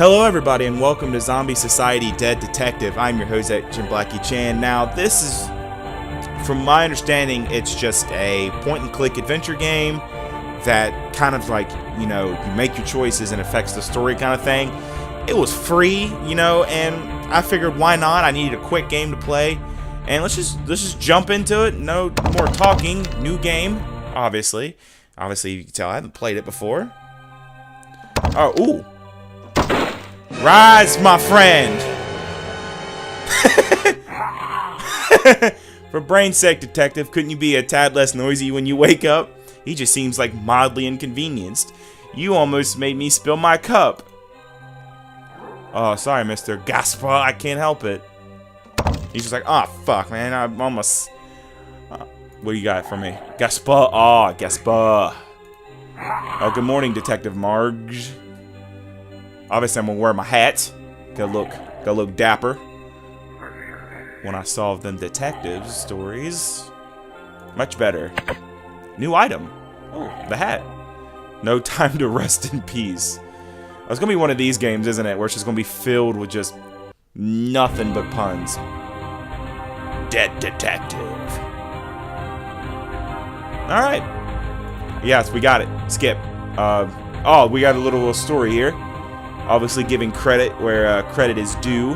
Hello everybody and welcome to Zombie Society Dead Detective. I'm your host, AgentBlackieChan. Now this is, from my understanding, it's just a point and click adventure game that kind of like, you make your choices and affects the story kind of thing. It was free, and I figured why not? I needed a quick game to play. And let's just jump into it. No more talking. New game, obviously. Obviously you can tell I haven't played it before. Oh, ooh. Rise, my friend! For brain's sake, detective, couldn't you be a tad less noisy when you wake up? He just seems like mildly inconvenienced. You almost made me spill my cup. Oh, sorry, Mr. Gaspar, I can't help it. He's just like, oh, fuck, man, I'm almost... what do you got for me? Gaspar, oh, Gaspar. Oh, good morning, Detective Marge. Obviously, I'm gonna wear my hat. Gotta look dapper. When I solve them detective stories. Much better. New item. Oh, the hat. No time to rest in peace. It's gonna be one of these games, isn't it? Where it's just gonna be filled with just nothing but puns. Dead detective. Alright. Yes, we got it. Skip. Oh, we got a little story here. Obviously giving credit where credit is due.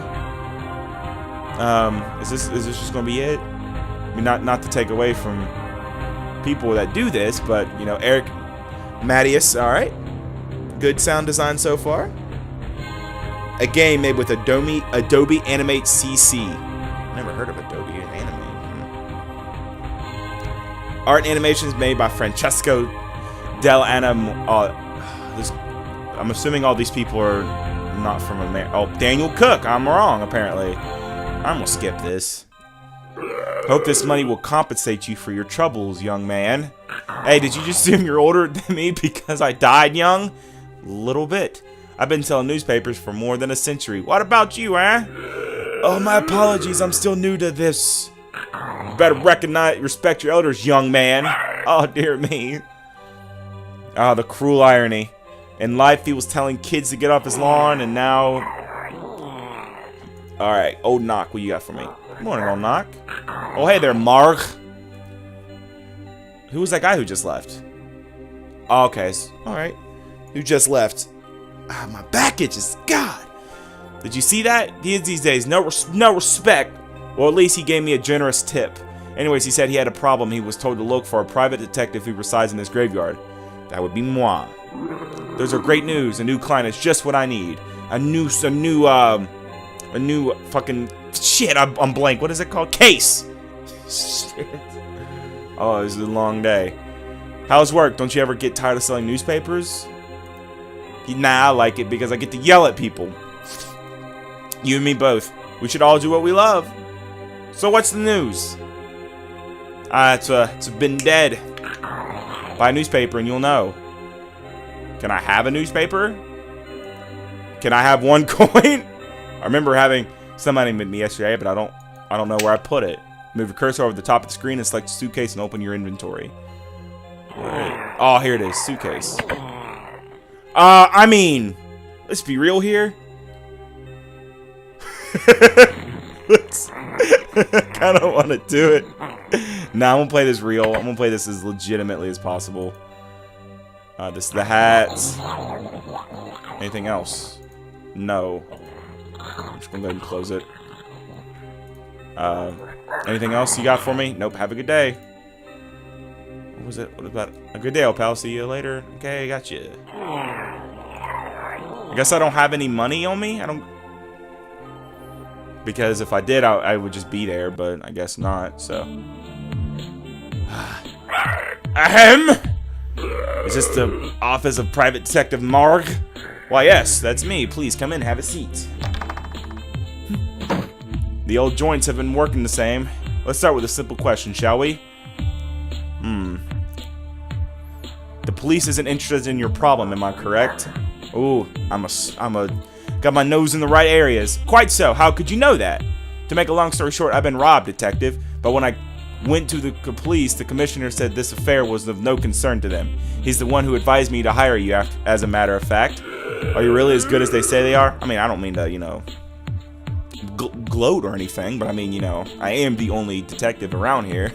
Is this just gonna be it? I mean, not to take away from people that do this, but Eric Mattias, all right, good sound design so far. A game made with Adobe Animate CC. Never heard of Adobe Animate. Art and animations made by Francesco Dell'Anima. I'm assuming all these people are not from America. Oh, Daniel Cook. I'm wrong, apparently. I'm gonna skip this. Hope this money will compensate you for your troubles, young man. Hey, did you just assume you're older than me because I died young? Little bit. I've been selling newspapers for more than a century. What about you, eh? Oh, my apologies. I'm still new to this. You better respect your elders, young man. Oh, dear me. Oh, the cruel irony. In life, he was telling kids to get off his lawn, and now... Alright, Old Knock, what you got for me? Good morning, Old Knock. Oh, hey there, Mark. Who was that guy who just left? Oh, okay, alright. Who just left? Ah, my back itches, God. Did you see that? These days, no respect. Well, at least he gave me a generous tip. Anyways, he said he had a problem. He was told to look for a private detective who resides in this graveyard. That would be moi. Those are great news. A new client is just what I need. A new fucking shit. I'm blank. What is it called? Case. Shit. Oh, this is a long day. How's work? Don't you ever get tired of selling newspapers? Nah, I like it because I get to yell at people. You and me both. We should all do what we love. So what's the news? It's been dead. Buy a newspaper and you'll know. Can I have a newspaper? Can I have one coin? I remember having somebody with me yesterday, but I don't know where I put it. Move your cursor over the top of the screen and select the suitcase and open your inventory. Right. Oh, here it is, suitcase. I mean, let's be real here. I kind of want to do it. Nah, I'm gonna play this real. I'm gonna play this as legitimately as possible. This is the hat. Anything else? No. I'm just gonna go ahead and close it. Anything else you got for me? Nope. Have a good day. What was it? What about a good day, old pal? See you later. Okay, got you. I guess I don't have any money on me. I don't. Because if I did, I would just be there, but I guess not, so. Ahem! Is this the office of Private Detective Marg? Why, yes, that's me. Please come in, have a seat. The old joints have been working the same. Let's start with a simple question, shall we? The police isn't interested in your problem, am I correct? Ooh, got my nose in the right areas. Quite so. How could you know that? To make a long story short, I've been robbed, detective. But when I went to the police, the commissioner said this affair was of no concern to them. He's the one who advised me to hire you, as a matter of fact. Are you really as good as they say they are? I mean, I don't mean to, you know, gloat or anything, but I mean, you know, I am the only detective around here.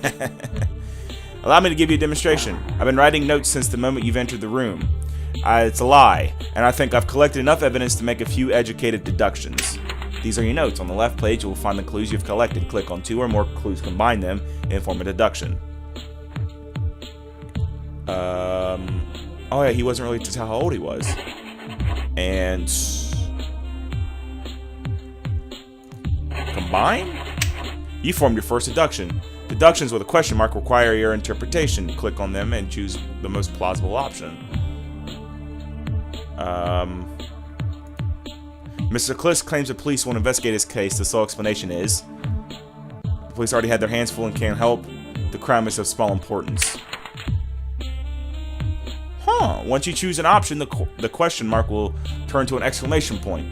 Allow me to give you a demonstration. I've been writing notes since the moment you've entered the room. It's a lie, and I think I've collected enough evidence to make a few educated deductions. These are your notes. On the left page, you will find the clues you've collected. Click on 2 or more clues, combine them, and form a deduction. Oh yeah, he wasn't really to tell how old he was. And combine? You formed your first deduction. Deductions with a question mark require your interpretation. Click on them and choose the most plausible option. Mr. Cliss claims the police won't investigate his case. The sole explanation is the police already had their hands full and can't help. The crime is of small importance. Once you choose an option, the question mark will turn to an exclamation point.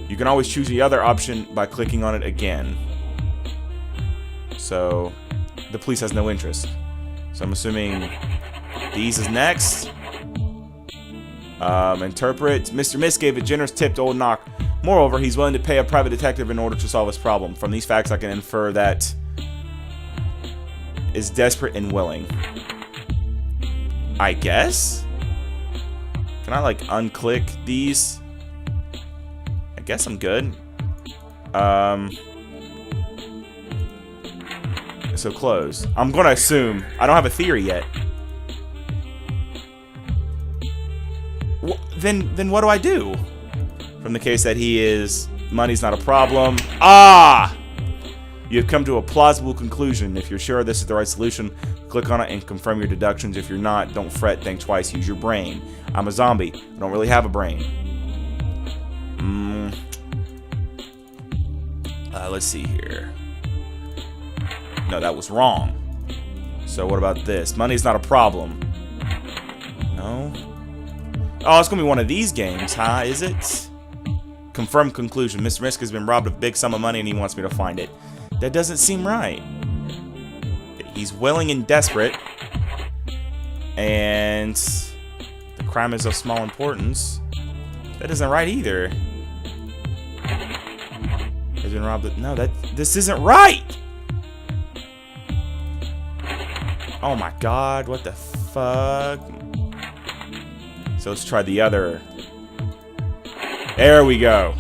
You can always choose the other option by clicking on it again. So, the police has no interest. So I'm assuming these is next. Interpret. Mr. Miss gave a generous tip to Old Knock. Moreover, he's willing to pay a private detective in order to solve his problem. From these facts, I can infer that is desperate and willing. I guess? Can I, like, unclick these? I guess I'm good. So close. I'm gonna assume. I don't have a theory yet. Then what do I do? From the case that he is... Money's not a problem. Ah! You have come to a plausible conclusion. If you're sure this is the right solution, click on it and confirm your deductions. If you're not, don't fret, think twice, use your brain. I'm a zombie. I don't really have a brain. Let's see here. No, that was wrong. So what about this? Money's not a problem. No. Oh, it's gonna be one of these games, huh? Is it? Confirm conclusion. Mr. Misk has been robbed of a big sum of money and he wants me to find it. That doesn't seem right. He's willing and desperate. And the crime is of small importance. That isn't right either. Has been robbed of... No, this isn't right! Oh my god, what the fuck? So let's try the other. There we go.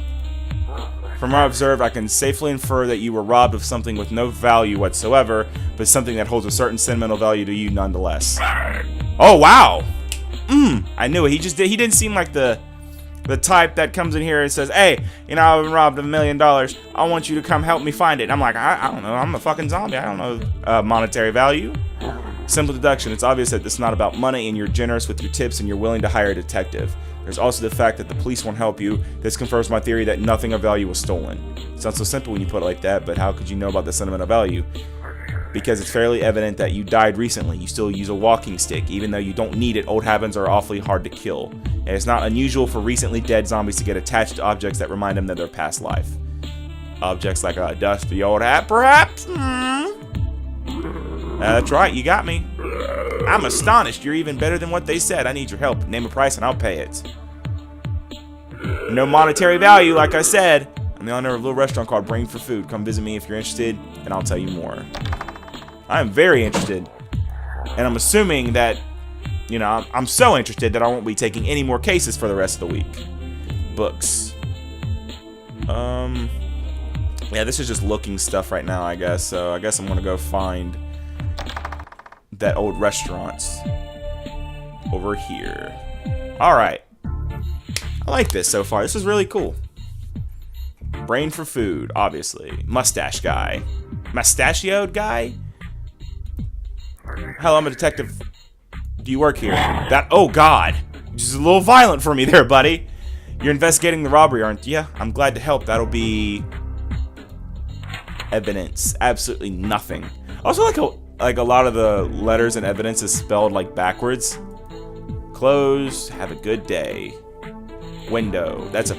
From what I observed, I can safely infer that you were robbed of something with no value whatsoever, but something that holds a certain sentimental value to you nonetheless. Oh wow! I knew it. He didn't seem like the type that comes in here and says, "Hey, you know, I've been robbed of $1 million. I want you to come help me find it." And I'm like, I don't know. I'm a fucking zombie. I don't know monetary value. Simple deduction. It's obvious that it's not about money and you're generous with your tips and you're willing to hire a detective. There's also the fact that the police won't help you. This confirms my theory that nothing of value was stolen. It sounds so simple when you put it like that, but how could you know about the sentimental value? Because it's fairly evident that you died recently. You still use a walking stick. Even though you don't need it, old habits are awfully hard to kill. And it's not unusual for recently dead zombies to get attached to objects that remind them of their past life. Objects like a dusty old hat, perhaps? That's right, you got me. I'm astonished. You're even better than what they said. I need your help. Name a price and I'll pay it. No monetary value, like I said. I'm the owner of a little restaurant called Brain for Food. Come visit me if you're interested, and I'll tell you more. I am very interested. And I'm assuming that, you know, I'm so interested that I won't be taking any more cases for the rest of the week. Books. Yeah, this is just looking stuff right now, I guess. So I guess I'm gonna go find that old restaurant over here. Alright. I like this so far. This is really cool. Brain for Food, obviously. Mustache guy. Mustachioed guy? Hello, I'm a detective. Do you work here? Oh god. Just a little violent for me there, buddy. You're investigating the robbery, aren't you? I'm glad to help. That'll be evidence. Absolutely nothing. Also like a lot of the letters and evidence is spelled like backwards. Close. Have a good day. Window. That's a...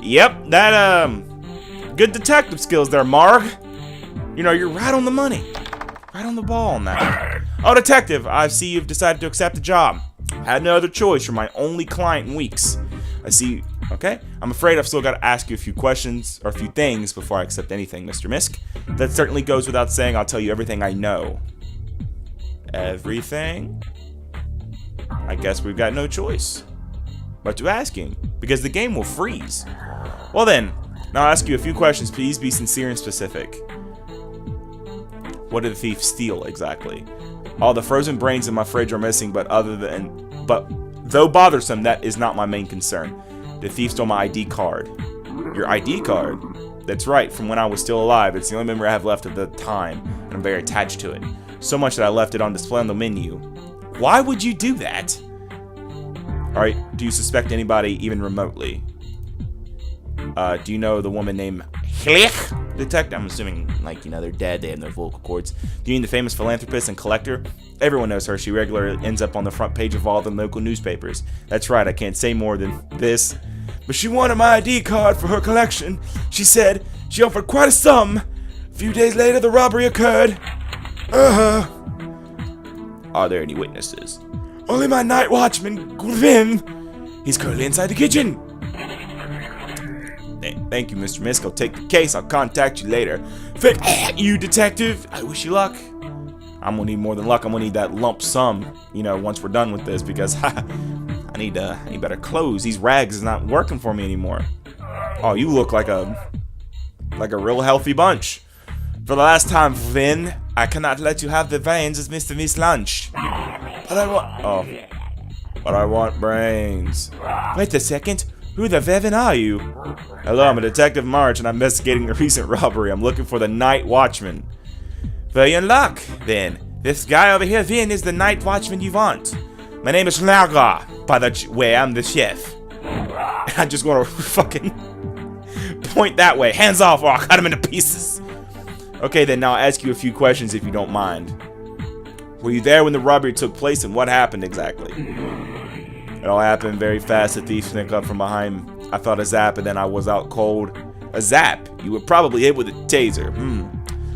Yep, that, good detective skills there, Marg. You know, you're right on the money. Right on the ball on that. Oh, detective, I see you've decided to accept the job. Had no other choice. You're my only client in weeks. I see. Okay. I'm afraid I've still got to ask you a few questions or a few things before I accept anything, Mr. Misk. That certainly goes without saying. I'll tell you everything I know. Everything? I guess we've got no choice but to ask him, because the game will freeze. Well then, now I'll ask you a few questions. Please be sincere and specific. What did the thief steal exactly? All the frozen brains in my fridge are missing, but though bothersome, that is not my main concern. The thief stole my ID card. Your ID card? That's right, from when I was still alive. It's the only memory I have left of the time, and I'm very attached to it. So much that I left it on display on the menu. Why would you do that? Alright, do you suspect anybody even remotely? Do you know the woman named Hlich? Detective? I'm assuming, like, you know, they're dead, they have no vocal cords. Do you mean the famous philanthropist and collector? Everyone knows her. She regularly ends up on the front page of all the local newspapers. That's right, I can't say more than this. But she wanted my ID card for her collection. She said she offered quite a sum. A few days later, the robbery occurred. Are there any witnesses? Only my night watchman, Gvin. He's currently inside the kitchen. Thank you, Mr. Misk. I'll take the case. I'll contact you later. Thank you, detective. I wish you luck. I'm gonna need more than luck. I'm gonna need that lump sum, you know, once we're done with this, because I need better clothes. These rags is not working for me anymore. Oh, you look like a real healthy bunch. For the last time, Vin, I cannot let you have the veins as Mr. Miss Lunch. But I want brains. Wait a second. Who the Vevin are you? Hello, I'm a Detective March, and I'm investigating a recent robbery. I'm looking for the night watchman. Well, you're in luck, then. This guy over here, Vin, is the night watchman you want. My name is Laga, by the way, I'm the chef. I just want to fucking point that way. Hands off, or I'll cut him into pieces. Okay, then now I'll ask you a few questions if you don't mind. Were you there when the robbery took place, and what happened exactly? It all happened very fast. The thief snuck up from behind. I felt a zap, and then I was out cold. A zap? You were probably hit with a taser.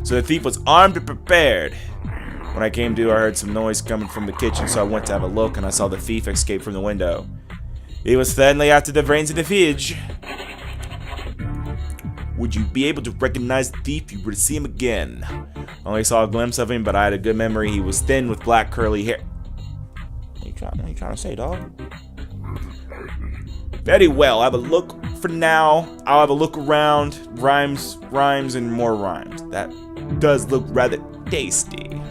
So the thief was armed and prepared. When I came to, I heard some noise coming from the kitchen, so I went to have a look, and I saw the thief escape from the window. He was certainly after the brains of the fridge. Would you be able to recognize the thief if you were to see him again? I only saw a glimpse of him, but I had a good memory. He was thin with black curly hair. What are you trying to say, dog? Very well. I have a look for now. I'll have a look around. Rhymes, and more rhymes. That does look rather tasty.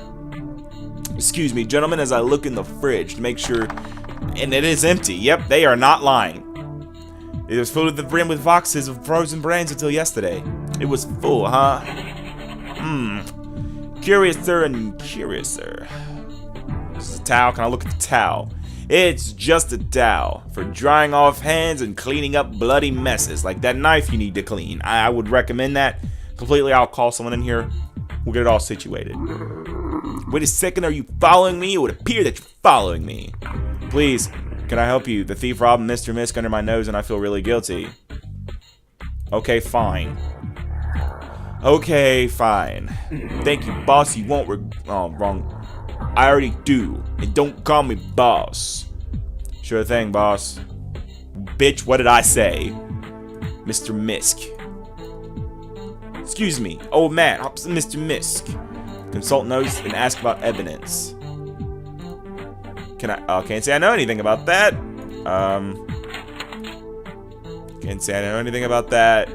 Excuse me, gentlemen, as I look in the fridge to make sure. And it is empty. Yep, they are not lying. It was filled to the brim with boxes of frozen brains until yesterday. It was full, huh? Curiouser and curiouser. This is a towel. Can I look at the towel? It's just a towel for drying off hands and cleaning up bloody messes, like that knife you need to clean. I would recommend that completely. I'll call someone in here. We'll get it all situated. Wait a second. Are you following me? It would appear that you're following me. Please, can I help you? The thief robbed Mr. Misk under my nose, and I feel really guilty. Okay, fine. Okay, fine. Thank you, boss. You won't oh, wrong. I already do. And don't call me boss. Sure thing, boss. Bitch, what did I say? Mr. Misk. Excuse me. Old man, Mr. Misk. Consult notes and ask about evidence. Can I? Can't say I know anything about that. Can't say I know anything about that.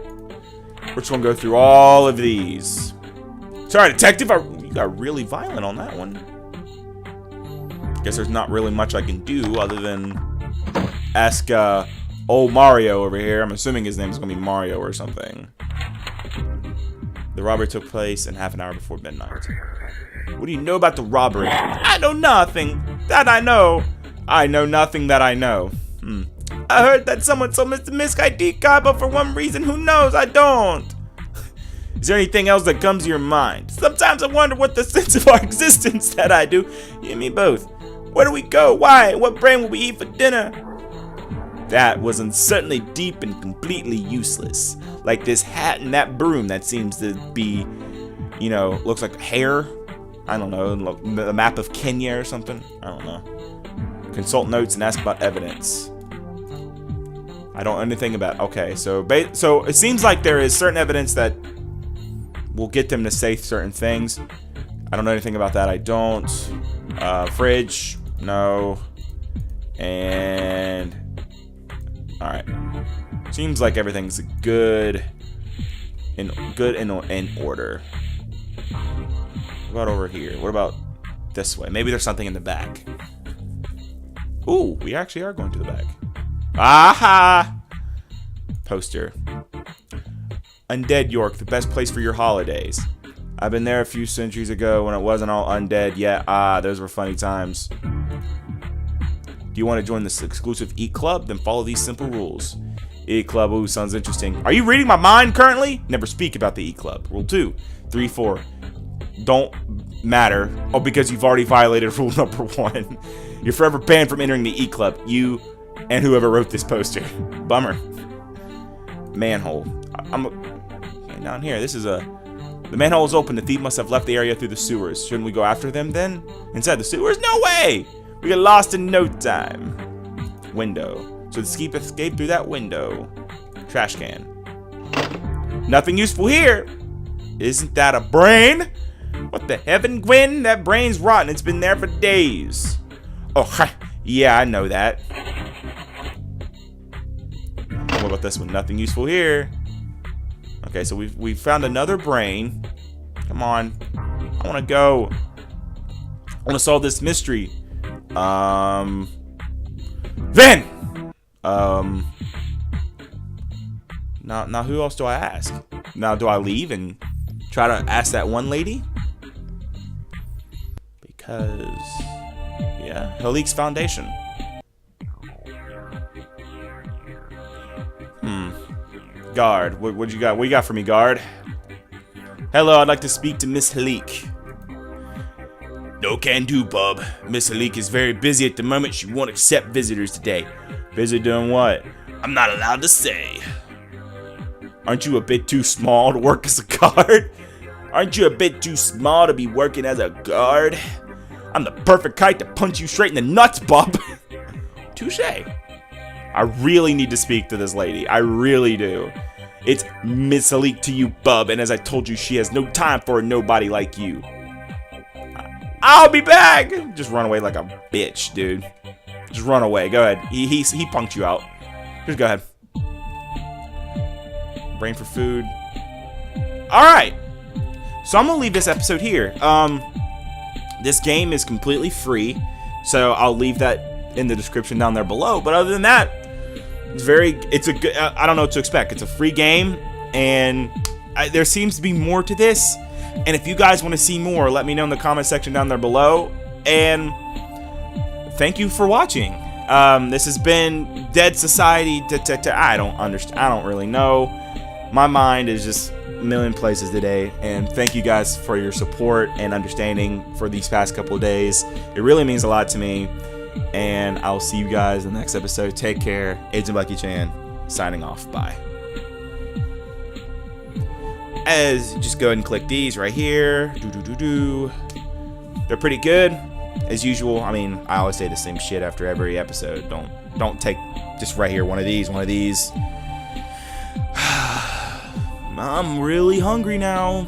We're just gonna go through all of these. Sorry, detective. You got really violent on that one. Guess there's not really much I can do other than ask old Mario over here. I'm assuming his name is gonna be Mario or something. The robbery took place in half an hour before midnight. What do you know about the robbery? I know nothing that I know. I know nothing that I know. I heard that someone stole Mr. Misk ID card, but for one reason, who knows? I don't. Is there anything else that comes to your mind? Sometimes I wonder what the sense of our existence that I do. You and me both. Where do we go? Why? What brain will we eat for dinner? That was certainly deep and completely useless. Like this hat and that broom that seems to be, you know, looks like hair. I don't know, the map of Kenya or something. I don't know. Consult notes and ask about evidence. I don't know anything about. Okay, so it seems like there is certain evidence that will get them to say certain things. I don't know anything about that. I don't. Fridge, no. And all right. Seems like everything's good in order. What about over here? What about this way? Maybe there's something in the back. Ooh, we actually are going to the back. Aha! Poster. Undead York, the best place for your holidays. I've been there a few centuries ago when it wasn't all undead yet. Ah, those were funny times. Do you want to join this exclusive Eat Club? Then follow these simple rules. Eat Club, ooh, sounds interesting. Are you reading my mind currently? Never speak about the Eat Club. Rule 2, 3, 4. Don't matter. Oh, because you've already violated rule number 1. You're forever banned from entering the Eat Club. You and whoever wrote this poster. Bummer. Manhole. Okay, down here, this is a... The manhole is open. The thief must have left the area through the sewers. Shouldn't we go after them then? Inside the sewers? No way! We get lost in no time. Window. So the thief escaped through that window. Trash can. Nothing useful here. Isn't that a brain? What the heaven, Gwen? That brain's rotten. It's been there for days. Oh, yeah, I know that. What about this one? Nothing useful here. Okay, so we found another brain. Come on. I want to go. I want to solve this mystery. Then! Now who else do I ask? Now do I leave and try to ask that one lady? Because... yeah, Halik's Foundation. Guard, what you got? What you got for me, guard? Hello, I'd like to speak to Miss Halik. No can do, bub. Miss Halik is very busy at the moment. She won't accept visitors today. Busy doing what? I'm not allowed to say. Aren't you a bit too small to work as a guard? Aren't you a bit too small to be working as a guard? I'm the perfect kite to punch you straight in the nuts, bub. Touche. I really need to speak to this lady. I really do. It's Miss Halik to you, bub, and as I told you, she has no time for a nobody like you. I'll be back! Just run away like a bitch, dude. Just run away. Go ahead. He punked you out. Just go ahead. Brain for food. Alright. So I'm gonna leave this episode here. This game is completely free, so I'll leave that in the description down there below. But other than that, it's a good, I don't know what to expect. It's a free game, and there seems to be more to this. And if you guys want to see more, let me know in the comment section down there below. And thank you for watching. This has been Dead Society. I don't understand. I don't really know. My mind is just a million places today. And thank you guys for your support and understanding for these past couple of days. It really means a lot to me. And I'll see you guys in the next episode. Take care. AgentBlackieChan signing off. Bye. Just go ahead and click these right here. They're pretty good as usual. I mean, I always say the same shit after every episode. Don't take just right here one of these. I'm really hungry now.